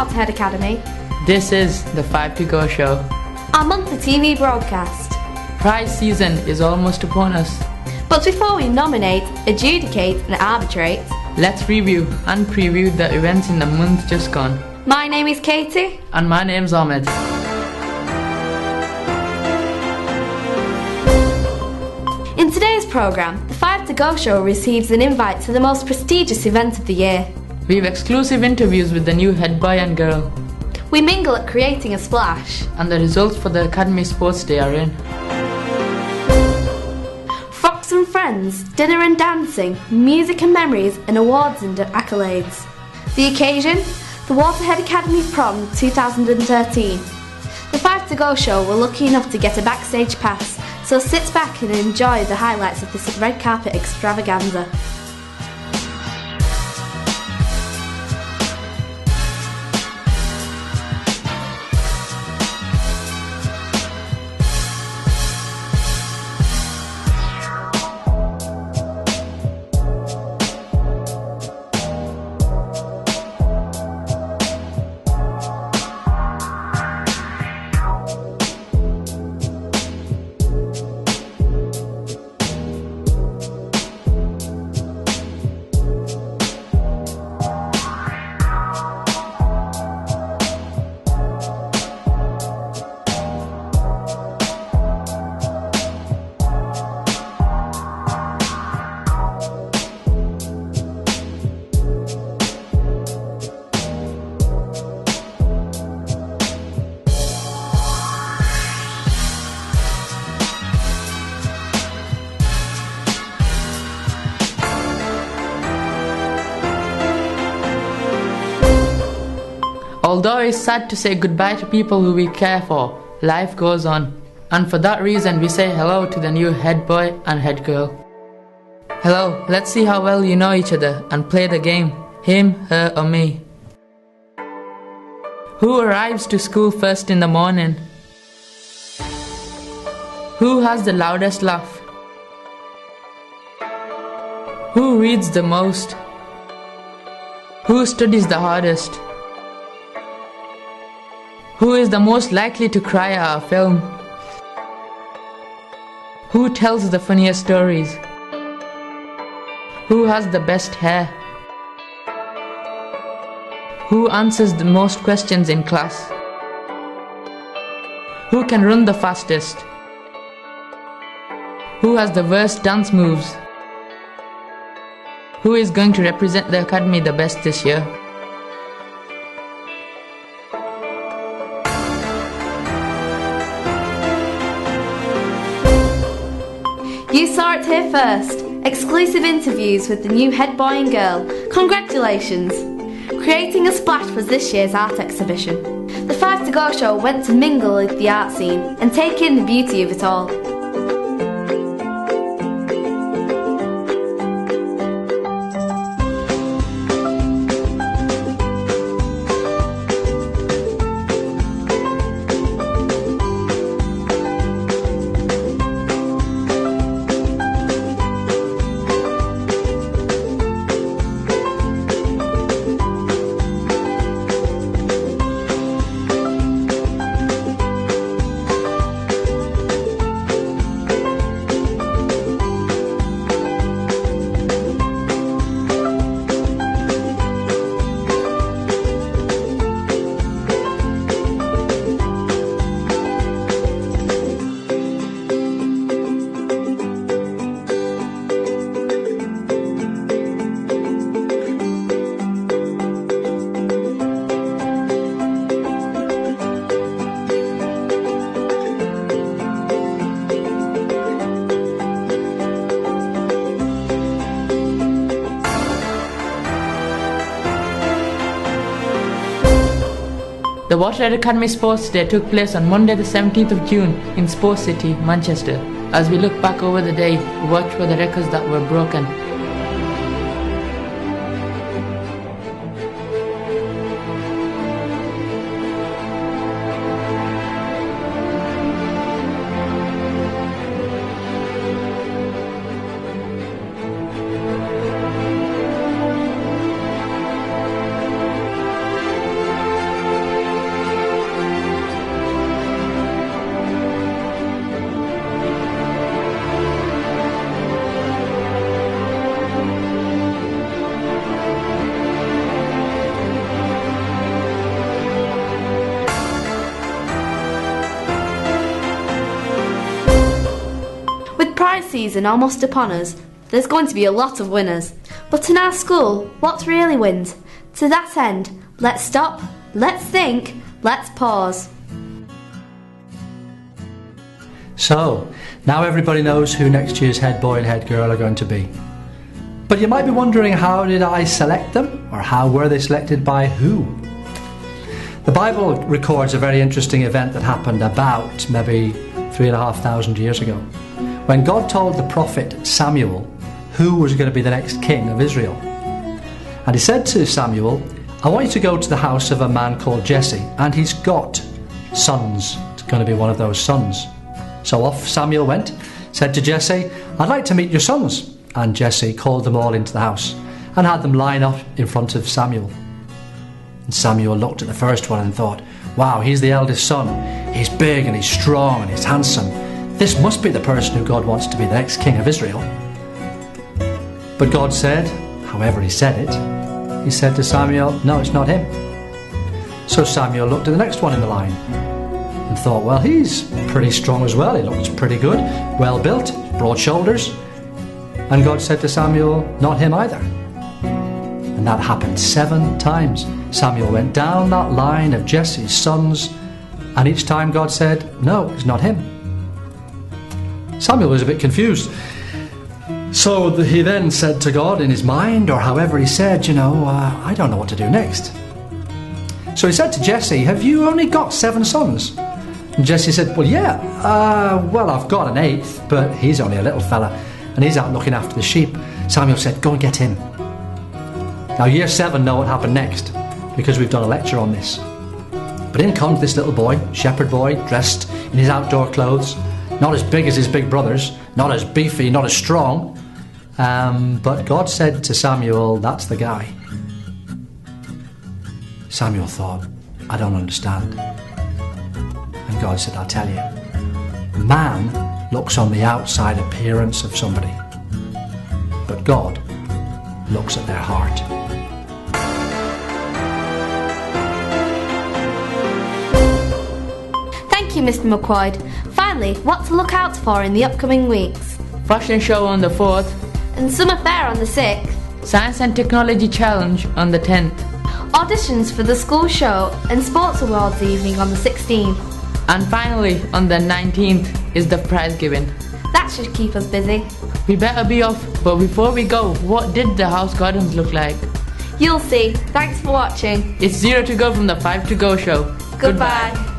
Waterhead Academy. This is the 5 to Go show. Our monthly TV broadcast. Prize season is almost upon us. But before we nominate, adjudicate and arbitrate, let's review and preview the events in the month just gone. My name is Katie. And my name's Ahmed. In today's programme, the 5 to Go show receives an invite to the most prestigious event of the year. We have exclusive interviews with the new head boy and girl. We mingle at Creating a Splash. And the results for the Academy Sports Day are in. Frocks and friends, dinner and dancing, music and memories, and awards and accolades. The occasion? The Waterhead Academy Prom 2013. The 5 to Go show were lucky enough to get a backstage pass, so sit back and enjoy the highlights of this red carpet extravaganza. Although it's sad to say goodbye to people who we care for, life goes on. And for that reason we say hello to the new head boy and head girl. Hello, let's see how well you know each other and play the game. Him, her or me. Who arrives to school first in the morning? Who has the loudest laugh? Who reads the most? Who studies the hardest? Who is the most likely to cry at a film? Who tells the funniest stories? Who has the best hair? Who answers the most questions in class? Who can run the fastest? Who has the worst dance moves? Who is going to represent the Academy the best this year? You saw it here first. Exclusive interviews with the new head boy and girl. Congratulations! Creating a Splash was this year's art exhibition. The 5 to Go show went to mingle with the art scene and take in the beauty of it all. The Waterhead Academy Sports Day took place on Monday the 17th of June in Sports City, Manchester. As we look back over the day, we watch for the records that were broken. season almost upon us, there's going to be a lot of winners. But in our school, what really wins? To that end, let's stop, let's think, let's pause. So, now everybody knows who next year's head boy and head girl are going to be. But you might be wondering, how did I select them? Or how were they selected by who? The Bible records a very interesting event that happened about maybe 3,500 years ago, when God told the prophet Samuel who was going to be the next king of Israel. And he said to Samuel, I want you to go to the house of a man called Jesse, and he's got sons. It's going to be one of those sons. So off Samuel went, said to Jesse, I'd like to meet your sons. And Jesse called them all into the house and had them line up in front of Samuel. And Samuel looked at the first one and thought, wow, he's the eldest son. He's big and he's strong and he's handsome. This must be the person who God wants to be the next king of Israel. But God said, however he said it, he said to Samuel, no, it's not him. So Samuel looked at the next one in the line and thought, well, he's pretty strong as well. He looks pretty good, well built, broad shoulders. And God said to Samuel, not him either. And that happened 7 times. Samuel went down that line of Jesse's sons, and each time God said, no, it's not him. Samuel was a bit confused. So he then said to God in his mind, or however he said, I don't know what to do next. So he said to Jesse, have you only got 7 sons? And Jesse said, well, yeah, I've got an 8th, but he's only a little fella, and he's out looking after the sheep. Samuel said, go and get him. Now year 7 know what happened next, because we've done a lecture on this. But in comes this little boy, shepherd boy, dressed in his outdoor clothes, not as big as his big brothers, not as beefy, not as strong. But God said to Samuel, that's the guy. Samuel thought, I don't understand. And God said, I'll tell you. Man looks on the outside appearance of somebody, but God looks at their heart. Thank you, Mr. McQuoid. Finally, what to look out for in the upcoming weeks? Fashion show on the 4th. And summer fair on the 6th. Science and Technology Challenge on the 10th. Auditions for the school show and sports awards evening on the 16th. And finally, on the 19th is the prize giving. That should keep us busy. We better be off, but before we go, what did the house gardens look like? You'll see. Thanks for watching. It's 0 to go from the 5 to go show. Goodbye.